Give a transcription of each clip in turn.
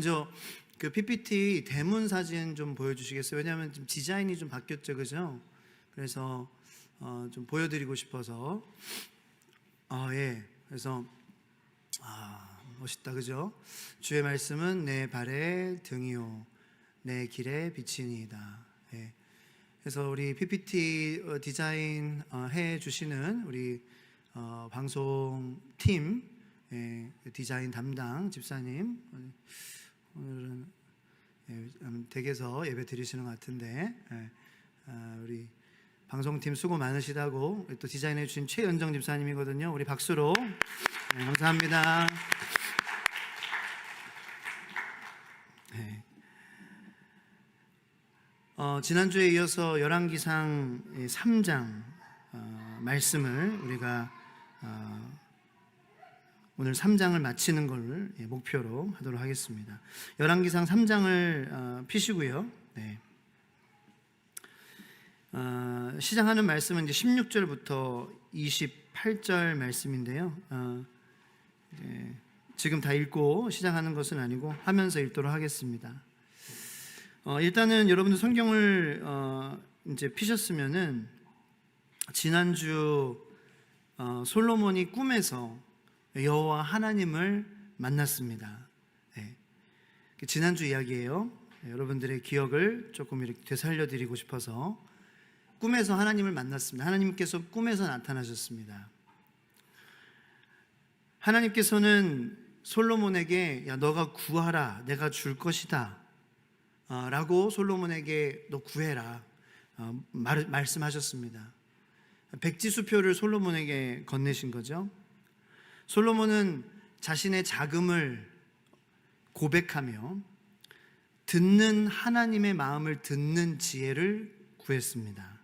먼저 그 PPT 대문 사진 좀 보여주시겠어요? 왜냐하면 좀 디자인이 좀 바뀌었죠, 그죠? 그래서 좀 보여드리고 싶어서. 예. 그래서 멋있다, 그죠? 주의 말씀은 내 발의 등이요, 내 길의 빛이니이다. 예. 그래서 우리 PPT 디자인 해 주시는 우리 방송팀 디자인 담당 집사님, 오늘은 댁에서 예배 드리시는 것 같은데, 우리 방송팀 수고 많으시다고 또 디자인해 주신 최연정 집사님이거든요. 우리 박수로 감사합니다. 지난주에 이어서 열왕기상 3장 말씀을 우리가 오늘 3장을 마치는 걸 목표로 하도록 하겠습니다. 열왕기상 3장을 피시고요. 네. 시작하는 말씀은 이제 16절부터 28절 말씀인데요. 지금 다 읽고 시작하는 것은 아니고 하면서 읽도록 하겠습니다. 일단은 여러분들 성경을 이제 피셨으면은 지난주 솔로몬이 꿈에서 여호와 하나님을 만났습니다. 네. 지난주 이야기예요. 여러분들의 기억을 조금 이렇게 되살려 드리고 싶어서 꿈에서 하나님을 만났습니다. 하나님께서 꿈에서 나타나셨습니다. 하나님께서는 솔로몬에게 야, 너가 구하라, 내가 줄 것이다 라고 솔로몬에게 너 구해라 말씀하셨습니다. 백지수표를 솔로몬에게 건네신 거죠. 솔로몬은 자신의 자금을 고백하며 듣는 하나님의 마음을 듣는 지혜를 구했습니다.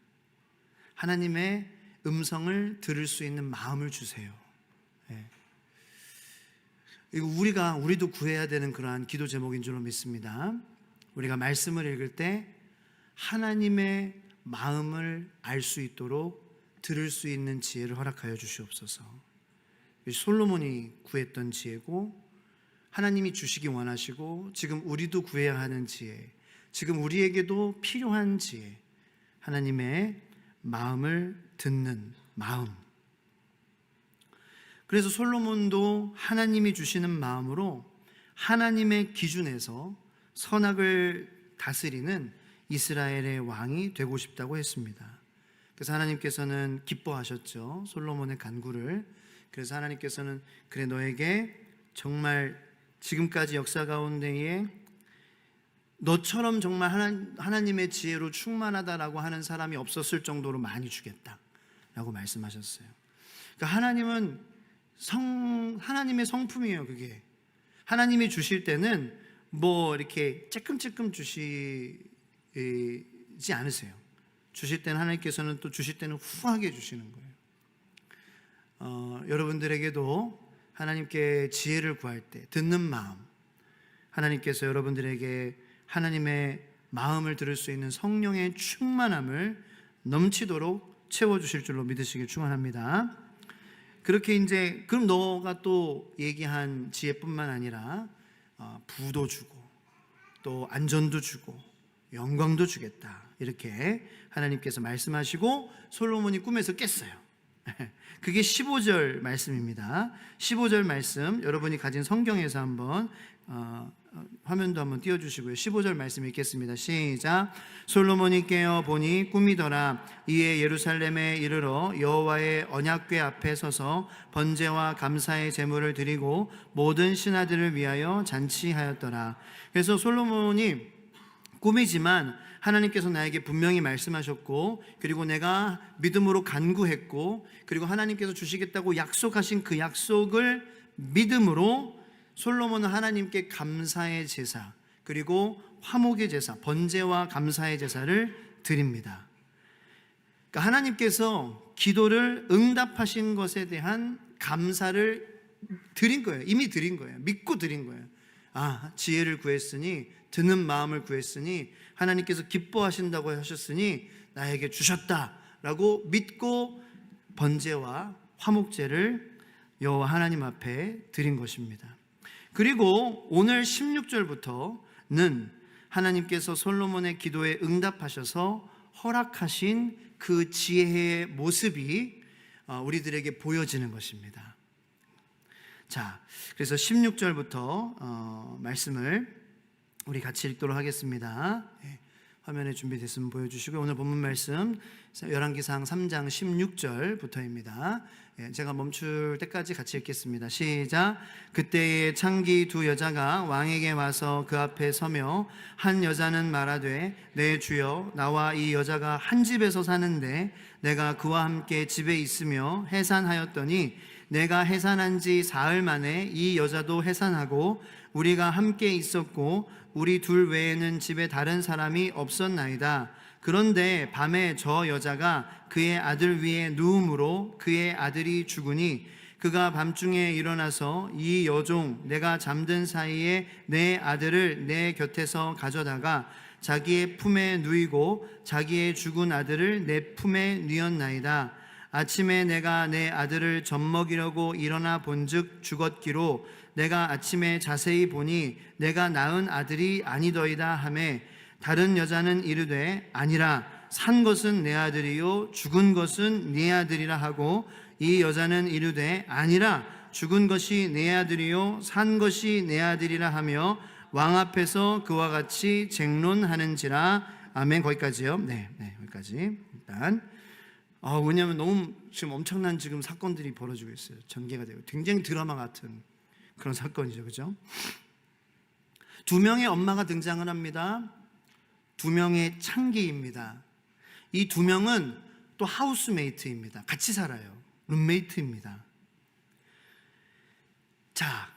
하나님의 음성을 들을 수 있는 마음을 주세요. 이거 우리도 구해야 되는 그러한 기도 제목인 줄로 믿습니다. 우리가 말씀을 읽을 때 하나님의 마음을 알 수 있도록 들을 수 있는 지혜를 허락하여 주시옵소서. 솔로몬이 구했던 지혜고 하나님이 주시기 원하시고 지금 우리도 구해야 하는 지혜, 지금 우리에게도 필요한 지혜, 하나님의 마음을 듣는 마음. 그래서 솔로몬도 하나님이 주시는 마음으로 하나님의 기준에서 선악을 다스리는 이스라엘의 왕이 되고 싶다고 했습니다. 그래서 하나님께서는 기뻐하셨죠. 솔로몬의 간구를. 그래서 하나님께서는 그래, 너에게 정말 지금까지 역사 가운데에 너처럼 정말 하나님의 지혜로 충만하다라고 하는 사람이 없었을 정도로 많이 주겠다라고 말씀하셨어요. 그러니까 하나님은 하나님의 성품이에요. 그게 하나님이 주실 때는 뭐 이렇게 쬐끔쬐끔 주시지 않으세요. 주실 때는 하나님께서는 또 주실 때는 후하게 주시는 거예요. 여러분들에게도 하나님께 지혜를 구할 때 듣는 마음, 하나님께서 여러분들에게 하나님의 마음을 들을 수 있는 성령의 충만함을 넘치도록 채워주실 줄로 믿으시길 축원합니다. 그렇게 이제 그럼 너가 또 얘기한 지혜뿐만 아니라 부도 주고 또 안전도 주고 영광도 주겠다, 이렇게 하나님께서 말씀하시고 솔로몬이 꿈에서 깼어요. 그게 15절 말씀입니다. 15절 말씀 여러분이 가진 성경에서 한번 화면도 한번 띄워주시고요. 15절 말씀 읽겠습니다. 시작. 솔로몬이 깨어 보니 꿈이더라. 이에 예루살렘에 이르러 여호와의 언약궤 앞에 서서 번제와 감사의 제물을 드리고 모든 신하들을 위하여 잔치하였더라. 그래서 솔로몬이 꿈이지만 하나님께서 나에게 분명히 말씀하셨고, 그리고 내가 믿음으로 간구했고, 그리고 하나님께서 주시겠다고 약속하신 그 약속을 믿음으로 솔로몬은 하나님께 감사의 제사, 그리고 화목의 제사, 번제와 감사의 제사를 드립니다. 그러니까 하나님께서 기도를 응답하신 것에 대한 감사를 드린 거예요. 이미 드린 거예요. 믿고 드린 거예요. 지혜를 구했으니, 듣는 마음을 구했으니, 하나님께서 기뻐하신다고 하셨으니 나에게 주셨다라고 믿고 번제와 화목제를 여호와 하나님 앞에 드린 것입니다. 그리고 오늘 16절부터는 하나님께서 솔로몬의 기도에 응답하셔서 허락하신 그 지혜의 모습이 우리들에게 보여지는 것입니다. 자, 그래서 16절부터 말씀을 우리 같이 읽도록 하겠습니다. 화면에 준비됐으면 보여주시고, 오늘 본문 말씀 열왕기상 3장 16절부터입니다. 제가 멈출 때까지 같이 읽겠습니다. 시작. 그때에 창기 두 여자가 왕에게 와서 그 앞에 서며 한 여자는 말하되 내 주여, 나와 이 여자가 한 집에서 사는데 내가 그와 함께 집에 있으며 해산하였더니 내가 해산한 지 사흘 만에 이 여자도 해산하고 우리가 함께 있었고 우리 둘 외에는 집에 다른 사람이 없었나이다. 그런데 밤에 저 여자가 그의 아들 위에 누움으로 그의 아들이 죽으니 그가 밤중에 일어나서 이 여종 내가 잠든 사이에 내 아들을 내 곁에서 가져다가 자기의 품에 누이고 자기의 죽은 아들을 내 품에 누였나이다. 아침에 내가 내 아들을 젖먹이려고 일어나 본즉 죽었기로 내가 아침에 자세히 보니 내가 낳은 아들이 아니더이다 하매 다른 여자는 이르되 아니라 산 것은 내 아들이요 죽은 것은 네 아들이라 하고 이 여자는 이르되 아니라 죽은 것이 내 아들이요 산 것이 내 아들이라 하며 왕 앞에서 그와 같이 쟁론하는지라. 아멘. 거기까지요. 네, 여기까지 일단. 왜냐하면 너무 지금 엄청난 지금 사건들이 벌어지고 있어요. 전개가 되고 굉장히 드라마 같은 그런 사건이죠, 그죠? 두 명의 엄마가 등장을 합니다. 두 명의 창기입니다. 이 두 명은 또 하우스메이트입니다. 같이 살아요. 룸메이트입니다. 자,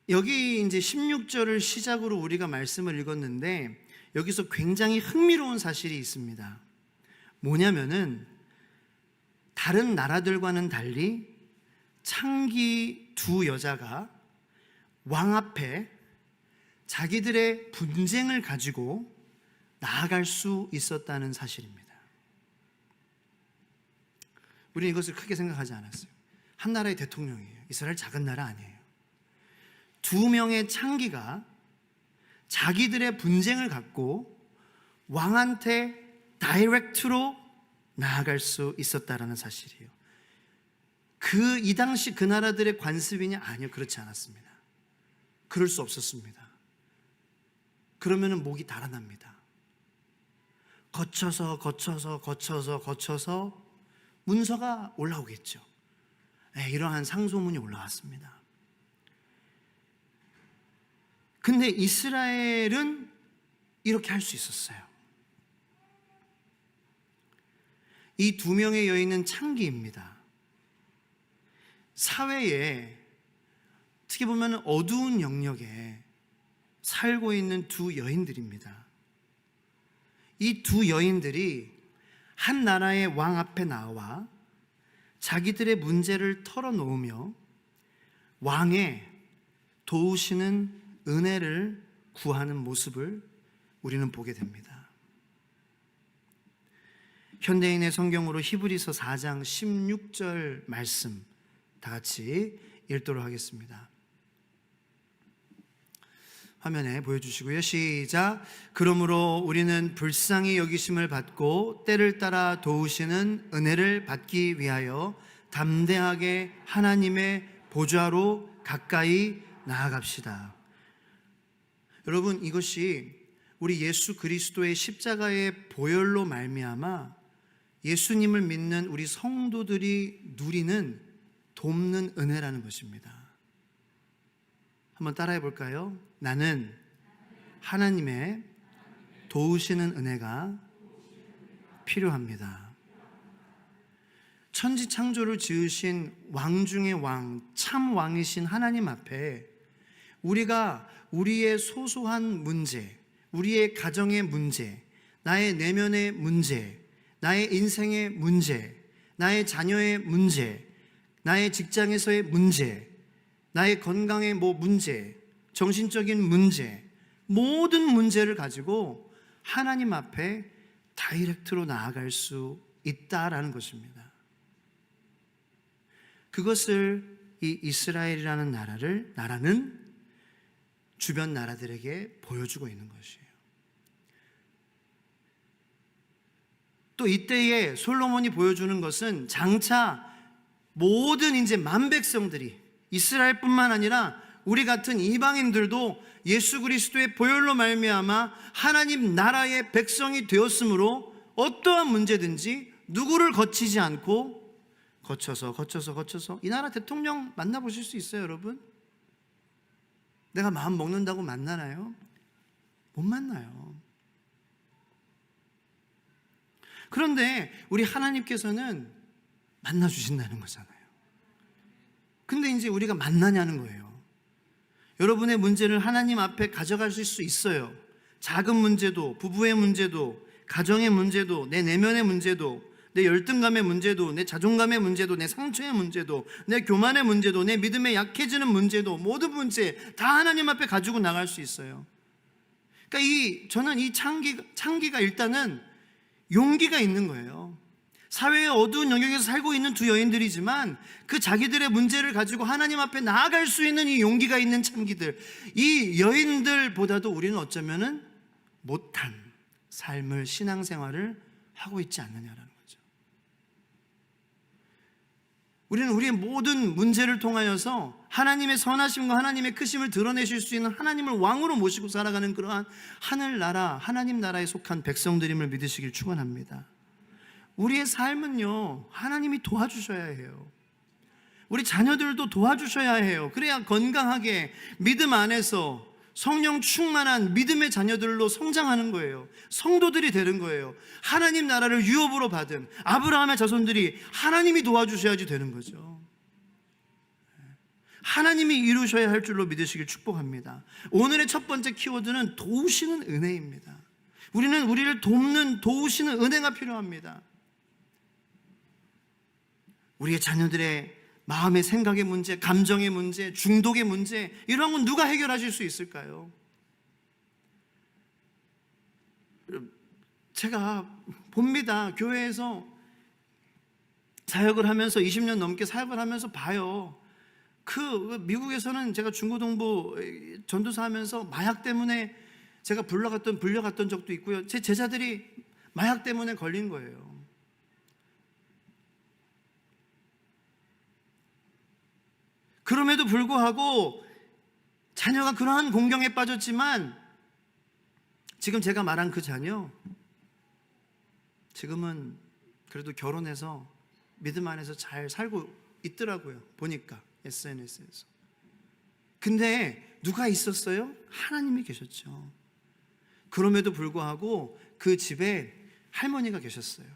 여기 이제 16절을 시작으로 우리가 말씀을 읽었는데 여기서 굉장히 흥미로운 사실이 있습니다. 뭐냐면은 다른 나라들과는 달리 창기 두 여자가 왕 앞에 자기들의 분쟁을 가지고 나아갈 수 있었다는 사실입니다. 우리는 이것을 크게 생각하지 않았어요. 한 나라의 대통령이에요. 이스라엘 작은 나라 아니에요. 두 명의 창기가 자기들의 분쟁을 갖고 왕한테 다이렉트로 나아갈 수 있었다라는 사실이에요. 이 당시 그 나라들의 관습이냐? 아니요, 그렇지 않았습니다. 그럴 수 없었습니다. 그러면은 목이 달아납니다. 거쳐서 문서가 올라오겠죠. 이러한 상소문이 올라왔습니다. 근데 이스라엘은 이렇게 할 수 있었어요. 이 두 명의 여인은 창기입니다. 사회에 어떻게 보면 어두운 영역에 살고 있는 두 여인들입니다. 이 두 여인들이 한 나라의 왕 앞에 나와 자기들의 문제를 털어놓으며 왕의 도우시는 은혜를 구하는 모습을 우리는 보게 됩니다. 현대인의 성경으로 히브리서 4장 16절 말씀 다 같이 읽도록 하겠습니다. 화면에 보여주시고요. 시작. 그러므로 우리는 불쌍히 여기심을 받고 때를 따라 도우시는 은혜를 받기 위하여 담대하게 하나님의 보좌로 가까이 나아갑시다. 여러분, 이것이 우리 예수 그리스도의 십자가의 보혈로 말미암아 예수님을 믿는 우리 성도들이 누리는 돕는 은혜라는 것입니다. 한번 따라해 볼까요? 나는 하나님의 도우시는 은혜가 필요합니다. 천지 창조를 지으신 왕 중의 왕, 참 왕이신 하나님 앞에 우리가 우리의 소소한 문제, 우리의 가정의 문제, 나의 내면의 문제, 나의 인생의 문제, 나의 자녀의 문제, 나의 직장에서의 문제, 나의 건강의 문제, 정신적인 문제, 모든 문제를 가지고 하나님 앞에 다이렉트로 나아갈 수 있다라는 것입니다. 그것을 이 이스라엘이라는 나라는 주변 나라들에게 보여주고 있는 것이에요. 또 이때에 솔로몬이 보여주는 것은 장차 모든 이제 만백성들이, 이스라엘뿐만 아니라 우리 같은 이방인들도 예수 그리스도의 보혈로 말미암아 하나님 나라의 백성이 되었으므로 어떠한 문제든지 누구를 거치지 않고 거쳐서 이 나라 대통령 만나보실 수 있어요, 여러분? 내가 마음 먹는다고 만나나요? 못 만나요. 그런데 우리 하나님께서는 만나주신다는 거잖아요. 근데 이제 우리가 만나냐는 거예요. 여러분의 문제를 하나님 앞에 가져가실 수 있어요. 작은 문제도, 부부의 문제도, 가정의 문제도, 내 내면의 문제도, 내 열등감의 문제도, 내 자존감의 문제도, 내 상처의 문제도, 내 교만의 문제도, 내 믿음에 약해지는 문제도, 모든 문제 다 하나님 앞에 가지고 나갈 수 있어요. 그러니까 저는 이 창기가 일단은 용기가 있는 거예요. 사회의 어두운 영역에서 살고 있는 두 여인들이지만 그 자기들의 문제를 가지고 하나님 앞에 나아갈 수 있는 이 용기가 있는 창기들, 이 여인들보다도 우리는 어쩌면은 못한 삶을, 신앙생활을 하고 있지 않느냐라는 거죠. 우리는 우리의 모든 문제를 통하여서 하나님의 선하심과 하나님의 크심을 드러내실 수 있는 하나님을 왕으로 모시고 살아가는 그러한 하늘나라, 하나님 나라에 속한 백성들임을 믿으시길 축원합니다. 우리의 삶은요, 하나님이 도와주셔야 해요. 우리 자녀들도 도와주셔야 해요. 그래야 건강하게 믿음 안에서 성령 충만한 믿음의 자녀들로 성장하는 거예요. 성도들이 되는 거예요. 하나님 나라를 유업으로 받은 아브라함의 자손들이 하나님이 도와주셔야지 되는 거죠. 하나님이 이루셔야 할 줄로 믿으시길 축복합니다. 오늘의 첫 번째 키워드는 도우시는 은혜입니다. 우리는 우리를 돕는, 도우시는 은혜가 필요합니다. 우리의 자녀들의 마음의 생각의 문제, 감정의 문제, 중독의 문제, 이런 건 누가 해결하실 수 있을까요? 제가 봅니다. 교회에서 사역을 하면서 20년 넘게 사역을 하면서 봐요. 미국에서는 제가 중고등부 전도사 하면서 마약 때문에 제가 불려갔던 적도 있고요. 제 제자들이 마약 때문에 걸린 거예요. 그럼에도 불구하고 자녀가 그러한 공경에 빠졌지만 지금 제가 말한 그 자녀, 지금은 그래도 결혼해서 믿음 안에서 잘 살고 있더라고요. 보니까 SNS에서. 근데 누가 있었어요? 하나님이 계셨죠. 그럼에도 불구하고 그 집에 할머니가 계셨어요.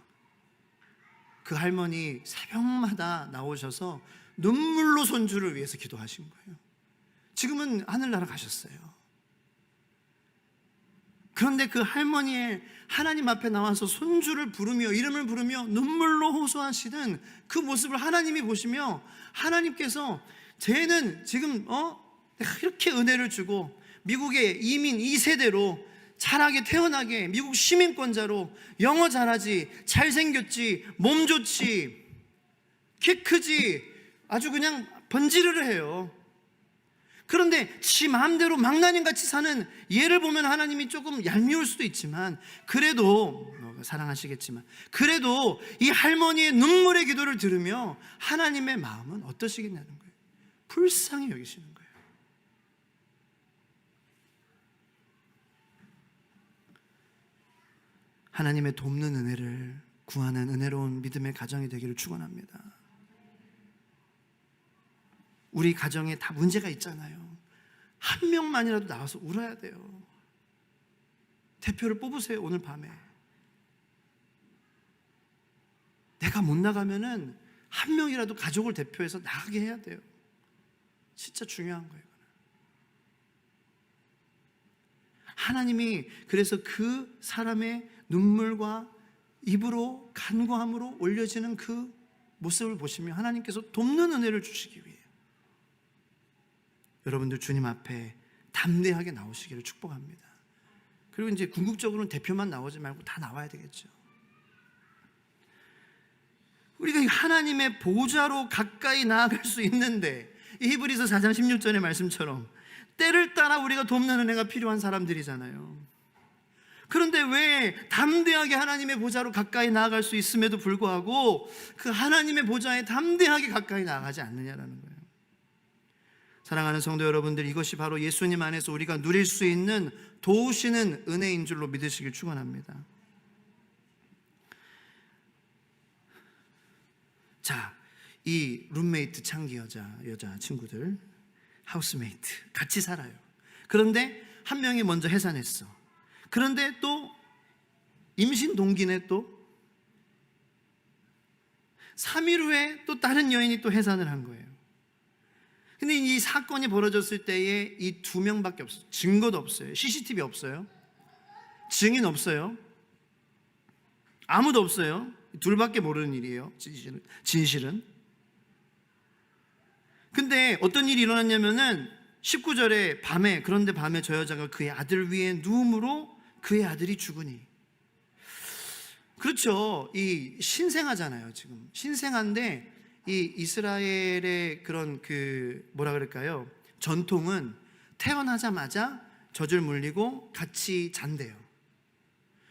그 할머니 새벽마다 나오셔서 눈물로 손주를 위해서 기도하신 거예요. 지금은 하늘나라 가셨어요. 그런데 그 할머니의 하나님 앞에 나와서 손주를 부르며 이름을 부르며 눈물로 호소하시는 그 모습을 하나님이 보시며 하나님께서 쟤는 지금 내가 이렇게 은혜를 주고 미국의 이민 2세대로 잘하게 태어나게 미국 시민권자로 영어 잘하지, 잘생겼지, 몸 좋지, 키 크지, 아주 그냥 번지르르 해요. 그런데 지 마음대로 망나님같이 사는 얘를 보면 하나님이 조금 얄미울 수도 있지만 그래도 사랑하시겠지만 그래도 이 할머니의 눈물의 기도를 들으며 하나님의 마음은 어떠시겠냐는 거예요. 불쌍히 여기시는 거예요. 하나님의 돕는 은혜를 구하는 은혜로운 믿음의 가정이 되기를 축원합니다. 우리 가정에 다 문제가 있잖아요. 한 명만이라도 나와서 울어야 돼요. 대표를 뽑으세요. 오늘 밤에. 내가 못 나가면은 한 명이라도 가족을 대표해서 나가게 해야 돼요. 진짜 중요한 거예요. 하나님이 그래서 그 사람의 눈물과 입으로 간구함으로 올려지는 그 모습을 보시며 하나님께서 돕는 은혜를 주시기 위해 여러분들 주님 앞에 담대하게 나오시기를 축복합니다. 그리고 이제 궁극적으로는 대표만 나오지 말고 다 나와야 되겠죠. 우리가 하나님의 보좌로 가까이 나아갈 수 있는데 이 히브리서 4장 16절의 말씀처럼 때를 따라 우리가 돕는 은혜가 필요한 사람들이잖아요. 그런데 왜 담대하게 하나님의 보좌로 가까이 나아갈 수 있음에도 불구하고 그 하나님의 보좌에 담대하게 가까이 나아가지 않느냐라는 거예요. 사랑하는 성도 여러분들, 이것이 바로 예수님 안에서 우리가 누릴 수 있는 도우시는 은혜인 줄로 믿으시길 축원합니다. 자, 이 룸메이트 창기 여자 친구들, 하우스메이트 같이 살아요. 그런데 한 명이 먼저 해산했어. 그런데 또 임신 동기네 또 3일 후에 또 다른 여인이 또 해산을 한 거예요. 근데 이 사건이 벌어졌을 때에 이 2명밖에 없어요. 증거도 없어요. CCTV 없어요. 증인 없어요. 아무도 없어요. 둘밖에 모르는 일이에요. 진실은. 근데 어떤 일이 일어났냐면은 19절에 그런데 밤에 저 여자가 그의 아들 위에 누움으로 그의 아들이 죽으니. 그렇죠. 이 신생아잖아요. 지금 신생아인데 이 이스라엘의 그런 뭐라 그럴까요? 전통은 태어나자마자 젖을 물리고 같이 잔대요.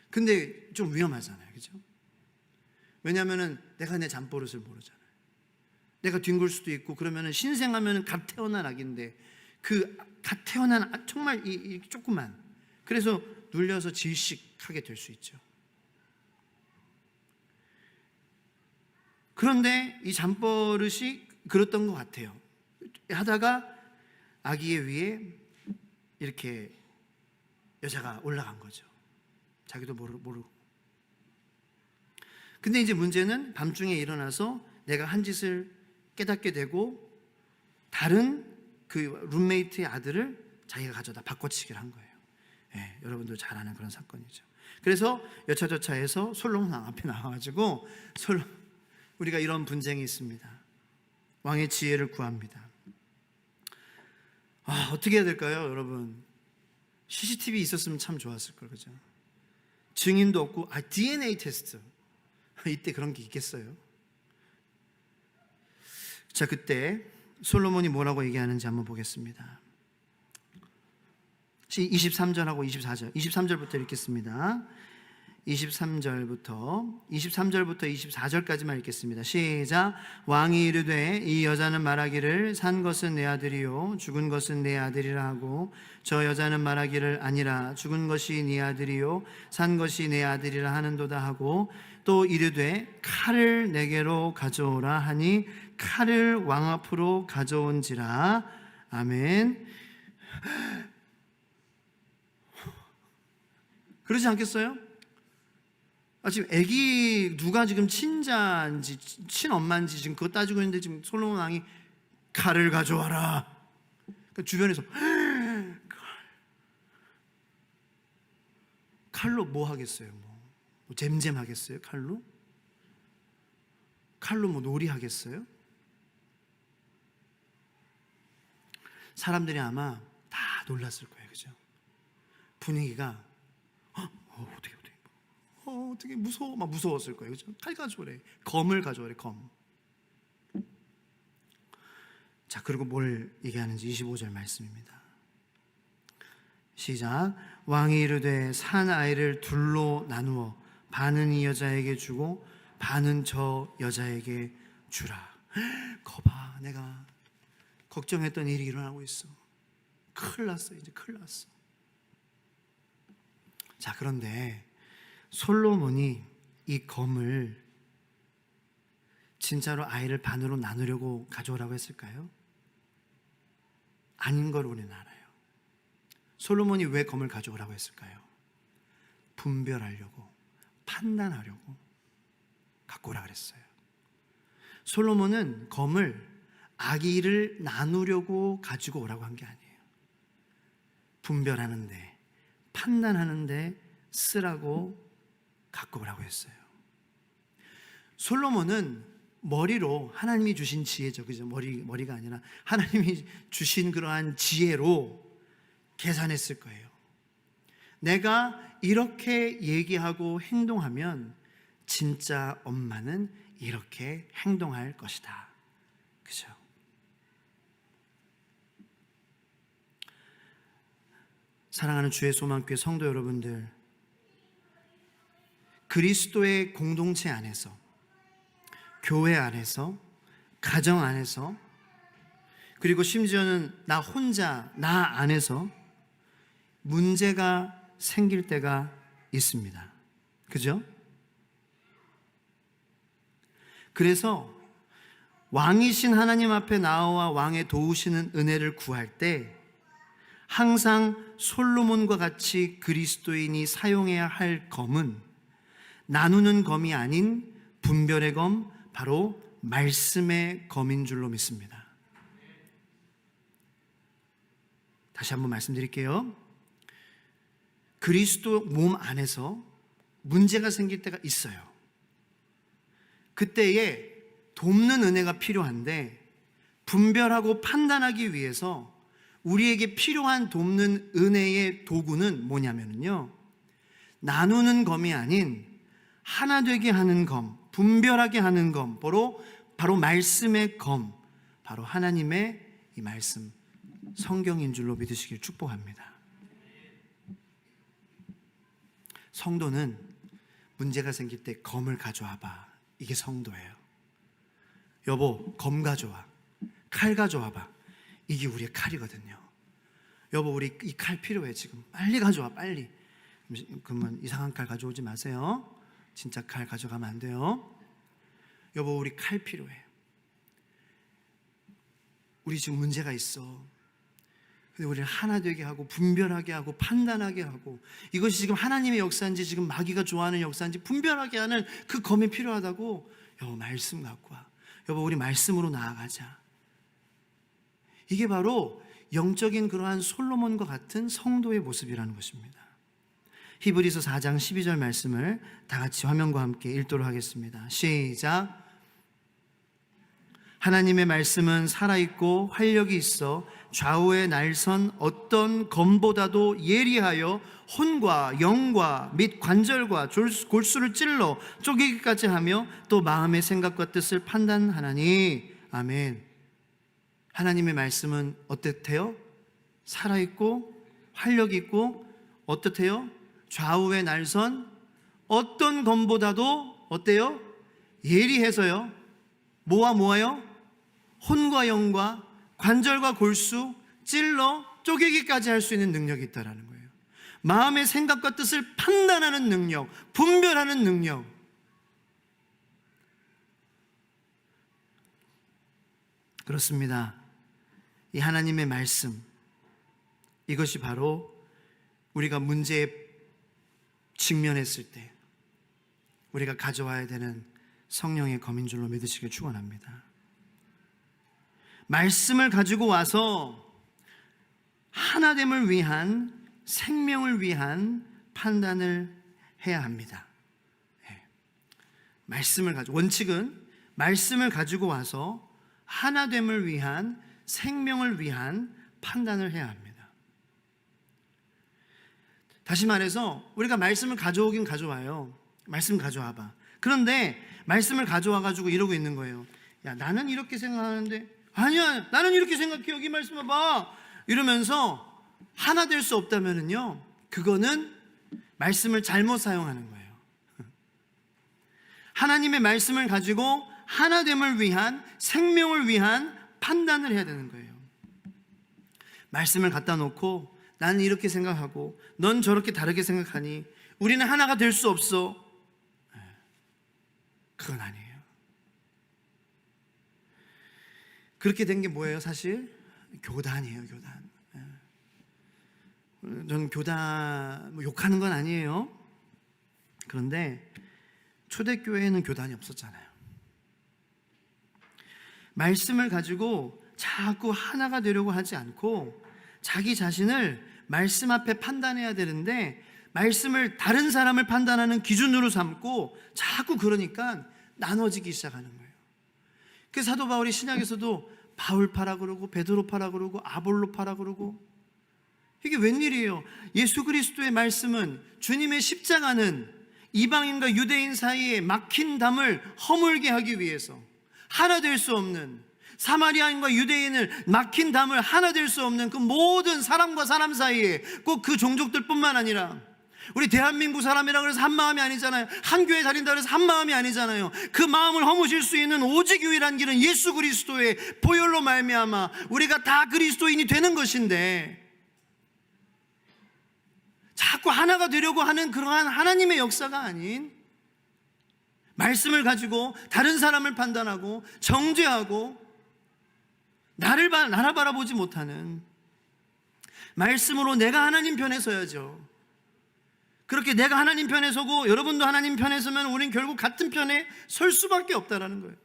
근데 좀 위험하잖아요. 그죠? 왜냐하면은 내가 내 잠버릇을 모르잖아요. 내가 뒹굴 수도 있고, 그러면은 신생하면은 갓 태어난 아기인데 갓 태어난 정말 이 조그만, 그래서 눌려서 질식하게 될 수 있죠. 그런데 이 잠버릇이 그랬던 것 같아요. 하다가 아기의 위에 이렇게 여자가 올라간 거죠. 자기도 모르고. 근데 이제 문제는 밤중에 일어나서 내가 한 짓을 깨닫게 되고 다른 그 룸메이트의 아들을 자기가 가져다 바꿔치기를 한 거예요. 예, 여러분도 잘 아는 그런 사건이죠. 그래서 여차저차해서 솔로몬 왕 앞에 나와가지고 우리가 이런 분쟁이 있습니다. 왕의 지혜를 구합니다. 어떻게 해야 될까요, 여러분? CCTV 있었으면 참 좋았을 걸, 그죠? 증인도 없고, DNA 테스트. 이때 그런 게 있겠어요? 자, 그때 솔로몬이 뭐라고 얘기하는지 한번 보겠습니다. 23절하고 24절, 23절부터 읽겠습니다. 23절부터 24절까지만 읽겠습니다. 시작. 왕이 이르되 이 여자는 말하기를 산 것은 내 아들이요 죽은 것은 내 아들이라 하고, 저 여자는 말하기를 아니라 죽은 것이 네 아들이요 산 것이 내 아들이라 하는도다 하고, 또 이르되 칼을 내게로 가져오라 하니 칼을 왕 앞으로 가져온지라. 아멘. 그러지 않겠어요? 지금 애기 누가 지금 친자인지 친엄마인지 지금 그거 따지고 있는데, 지금 솔로몬 왕이 칼을 가져와라. 그러니까 주변에서 칼로 뭐 하겠어요? 뭐 잼잼 하겠어요? 칼로 뭐 놀이 하겠어요? 사람들이 아마 다 놀랐을 거예요. 그죠? 분위기가 어떻게 무서워, 막 무서웠을 거예요. 그죠? 칼 가져오래. 검을 가져오래. 검. 자, 그리고 뭘 얘기하는지 25절 말씀입니다. 시작. 왕이 이르되 산 아이를 둘로 나누어 반은 이 여자에게 주고 반은 저 여자에게 주라. 거봐, 내가 걱정했던 일이 일어나고 있어. 큰일 났어. 이제 큰일 났어. 자, 그런데 솔로몬이 이 검을 진짜로 아이를 반으로 나누려고 가져오라고 했을까요? 아닌 걸 우리는 알아요. 솔로몬이 왜 검을 가져오라고 했을까요? 분별하려고, 판단하려고 갖고 오라 그랬어요. 솔로몬은 검을 아기를 나누려고 가지고 오라고 한 게 아니에요. 분별하는데, 판단하는데 쓰라고 갖고 오라고 했어요. 솔로몬은 머리로, 하나님이 주신 지혜죠. 그죠? 머리가 아니라 하나님이 주신 그러한 지혜로 계산했을 거예요. 내가 이렇게 얘기하고 행동하면 진짜 엄마는 이렇게 행동할 것이다. 그죠? 사랑하는 주의 소망교회 성도 여러분들, 그리스도의 공동체 안에서, 교회 안에서, 가정 안에서, 그리고 심지어는 나 혼자, 나 안에서 문제가 생길 때가 있습니다. 그죠? 그래서 왕이신 하나님 앞에 나와 왕의 도우시는 은혜를 구할 때 항상 솔로몬과 같이 그리스도인이 사용해야 할 검은 나누는 검이 아닌 분별의 검, 바로 말씀의 검인 줄로 믿습니다. 다시 한번 말씀드릴게요. 그리스도 몸 안에서 문제가 생길 때가 있어요. 그때에 돕는 은혜가 필요한데, 분별하고 판단하기 위해서 우리에게 필요한 돕는 은혜의 도구는 뭐냐면요, 나누는 검이 아닌 하나 되게 하는 검, 분별하게 하는 검, 바로 말씀의 검, 바로 하나님의 이 말씀, 성경인 줄로 믿으시길 축복합니다. 성도는 문제가 생길 때 검을 가져와봐. 이게 성도예요. 여보, 검 가져와. 칼 가져와봐. 이게 우리의 칼이거든요. 여보, 우리 이 칼 필요해. 지금 빨리 가져와, 빨리. 그러면 이상한 칼 가져오지 마세요. 진짜 칼 가져가면 안 돼요. 여보, 우리 칼 필요해. 우리 지금 문제가 있어. 근데 우리를 하나 되게 하고 분별하게 하고 판단하게 하고, 이것이 지금 하나님의 역사인지 지금 마귀가 좋아하는 역사인지 분별하게 하는 그 검이 필요하다고. 여보, 말씀 갖고 와. 여보, 우리 말씀으로 나아가자. 이게 바로 영적인 그러한 솔로몬과 같은 성도의 모습이라는 것입니다. 히브리서 4장 12절 말씀을 다 같이 화면과 함께 읽도록 하겠습니다. 시작. 하나님의 말씀은 살아있고 활력이 있어 좌우의 날선 어떤 검보다도 예리하여 혼과 영과 및 관절과 골수를 찔러 쪼개기까지 하며 또 마음의 생각과 뜻을 판단하나니. 아멘. 하나님의 말씀은 어떻대요? 살아있고 활력이 있고 어떻대요? 좌우의 날선 어떤 검보다도 어때요? 예리해서요. 뭐와요? 혼과 영과 관절과 골수 찔러 쪼개기까지 할 수 있는 능력이 있다라는 거예요. 마음의 생각과 뜻을 판단하는 능력, 분별하는 능력. 그렇습니다. 이 하나님의 말씀, 이것이 바로 우리가 문제에 직면했을 때 우리가 가져와야 되는 성령의 검인 줄로 믿으시길 축원합니다. 말씀을 가지고 와서 하나됨을 위한, 생명을 위한 판단을 해야 합니다. 원칙은 말씀을 가지고 와서 하나됨을 위한, 생명을 위한 판단을 해야 합니다. 다시 말해서 우리가 말씀을 가져오긴 가져와요. 말씀 가져와봐. 그런데 말씀을 가져와가지고 이러고 있는 거예요. 야, 나는 이렇게 생각하는데, 아니야, 나는 이렇게 생각해. 여기 말씀 봐봐. 이러면서 하나 될 수 없다면은요, 그거는 말씀을 잘못 사용하는 거예요. 하나님의 말씀을 가지고 하나됨을 위한, 생명을 위한 판단을 해야 되는 거예요. 말씀을 갖다 놓고 나는 이렇게 생각하고 넌 저렇게 다르게 생각하니 우리는 하나가 될 수 없어. 그건 아니에요. 그렇게 된 게 뭐예요? 사실 교단이에요. 교단. 저는 교단 욕하는 건 아니에요. 그런데 초대교회에는 교단이 없었잖아요. 말씀을 가지고 자꾸 하나가 되려고 하지 않고 자기 자신을 말씀 앞에 판단해야 되는데, 말씀을 다른 사람을 판단하는 기준으로 삼고 자꾸 그러니까 나눠지기 시작하는 거예요. 그 사도 바울이 신약에서도 바울파라 그러고 베드로파라 그러고 아볼로파라 그러고, 이게 웬일이에요? 예수 그리스도의 말씀은, 주님의 십자가는 이방인과 유대인 사이에 막힌 담을 허물게 하기 위해서 하나 될 수 없는, 사마리아인과 유대인을 막힌 담을 하나 될 수 없는 그 모든 사람과 사람 사이에 꼭 그 종족들뿐만 아니라 우리 대한민국 사람이라 그래서 한 마음이 아니잖아요. 한 교회 다닌다 그래서 한 마음이 아니잖아요. 그 마음을 허무실 수 있는 오직 유일한 길은 예수 그리스도의 보혈로 말미암아 우리가 다 그리스도인이 되는 것인데, 자꾸 하나가 되려고 하는 그러한 하나님의 역사가 아닌, 말씀을 가지고 다른 사람을 판단하고 정죄하고 나를 바라보지 못하는, 말씀으로 내가 하나님 편에 서야죠. 그렇게 내가 하나님 편에 서고 여러분도 하나님 편에 서면 우린 결국 같은 편에 설 수밖에 없다라는 거예요.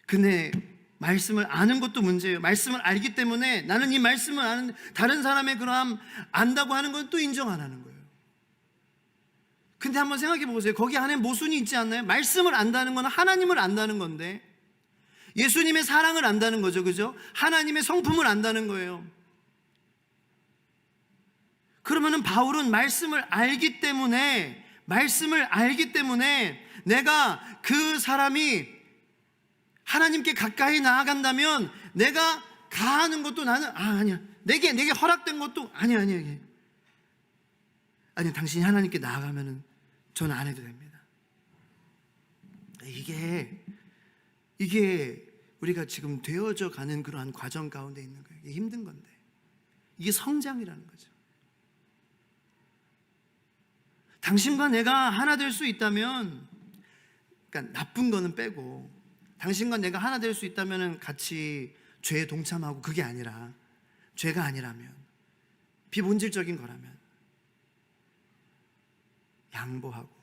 근데 말씀을 아는 것도 문제예요. 말씀을 알기 때문에 나는 이 말씀을 아는, 다른 사람의 그러함 안다고 하는 건 또 인정 안 하는 거예요. 근데 한번 생각해 보세요. 거기 안에 모순이 있지 않나요? 말씀을 안다는 건 하나님을 안다는 건데, 예수님의 사랑을 안다는 거죠. 그죠? 하나님의 성품을 안다는 거예요. 그러면은 바울은 말씀을 알기 때문에 내가 그 사람이 하나님께 가까이 나아간다면 내가 가하는 것도 나는 아니야. 내게 허락된 것도 아니야. 아니, 당신이 하나님께 나아가면은 저는 안 해도 됩니다. 이게 우리가 지금 되어져 가는 그러한 과정 가운데 있는 거예요. 이게 힘든 건데, 이게 성장이라는 거죠. 당신과 내가 하나 될 수 있다면, 그러니까 나쁜 거는 빼고, 당신과 내가 하나 될 수 있다면 같이 죄에 동참하고, 그게 아니라, 죄가 아니라면, 비본질적인 거라면 양보하고,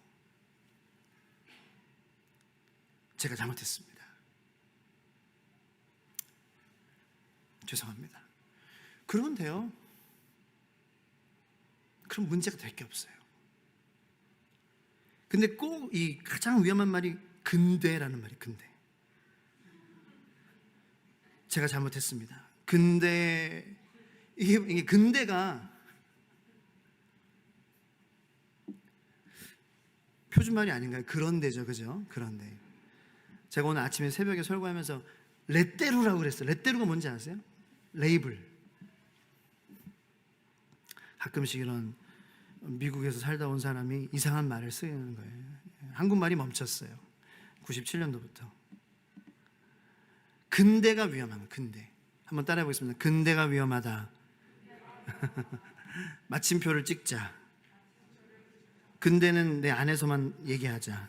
제가 잘못했습니다, 죄송합니다, 그러면 돼요. 그럼 문제가 될 게 없어요. 근데 꼭 이 가장 위험한 말이 근데라는 말이, 근데. 제가 잘못했습니다. 근데 이게 근데가 표준말이 아닌가요? 그런데죠, 그죠? 그런데 제가 오늘 아침에 새벽에 설교하면서 레떼루라고 그랬어요. 레떼루가 뭔지 아세요? 레이블. 가끔씩 이런 미국에서 살다 온 사람이 이상한 말을 쓰는 거예요. 한국말이 멈췄어요. 97년도부터. 근대가 위험한 거예요. 근대. 한번 따라해 보겠습니다. 근대가 위험하다. 마침표를 찍자. 근대는 내 안에서만 얘기하자.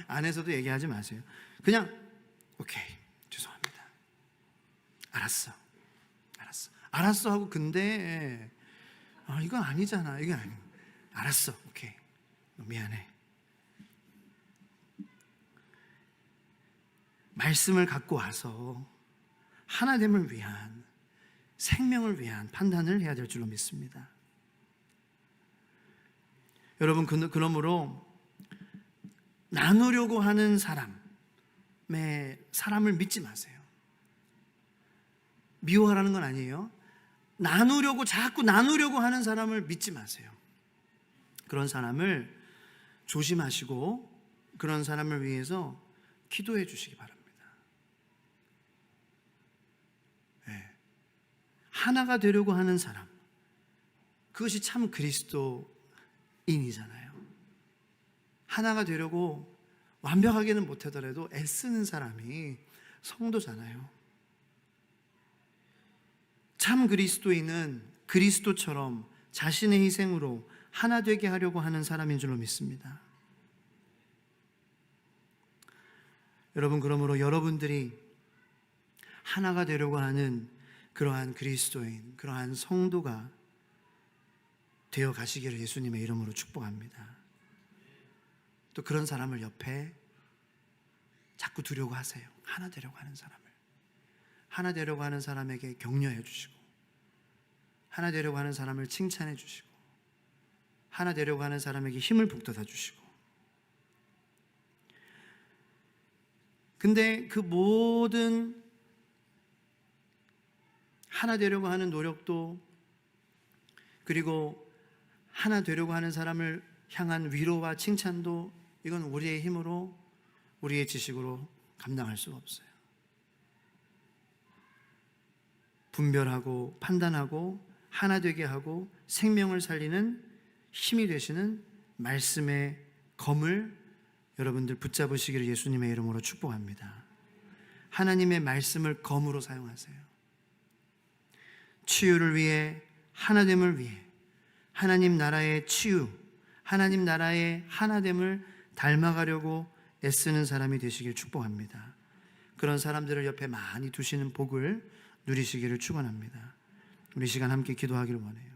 안에서도 얘기하지 마세요. 그냥 오케이, 죄송합니다, 알았어 하고, 근데 이건 아니잖아, 이건 아니야, 알았어, 오케이, 미안해. 말씀을 갖고 와서 하나됨을 위한, 생명을 위한 판단을 해야 될 줄로 믿습니다. 여러분, 그러므로 나누려고 하는 사람을 믿지 마세요. 미워하라는 건 아니에요. 자꾸 나누려고 하는 사람을 믿지 마세요. 그런 사람을 조심하시고 그런 사람을 위해서 기도해 주시기 바랍니다. 하나가 되려고 하는 사람, 그것이 참 그리스도인이잖아요. 하나가 되려고 완벽하게는 못하더라도 애쓰는 사람이 성도잖아요. 참 그리스도인은 그리스도처럼 자신의 희생으로 하나 되게 하려고 하는 사람인 줄로 믿습니다. 여러분, 그러므로 여러분들이 하나가 되려고 하는 그러한 그리스도인, 그러한 성도가 되어 가시기를 예수님의 이름으로 축복합니다. 또 그런 사람을 옆에 자꾸 두려고 하세요. 하나 되려고 하는 사람을. 하나 되려고 하는 사람에게 격려해 주시고, 하나 되려고 하는 사람을 칭찬해 주시고, 하나 되려고 하는 사람에게 힘을 북돋아 주시고. 근데 그 모든 하나 되려고 하는 노력도, 그리고 하나 되려고 하는 사람을 향한 위로와 칭찬도, 이건 우리의 힘으로 우리의 지식으로 감당할 수가 없어요. 분별하고 판단하고 하나 되게 하고 생명을 살리는 힘이 되시는 말씀의 검을 여러분들 붙잡으시기를 예수님의 이름으로 축복합니다. 하나님의 말씀을 검으로 사용하세요. 치유를 위해, 하나됨을 위해, 하나님 나라의 치유, 하나님 나라의 하나됨을 닮아가려고 애쓰는 사람이 되시길 축복합니다. 그런 사람들을 옆에 많이 두시는 복을 누리시기를 축원합니다. 우리 시간 함께 기도하기를 원해요.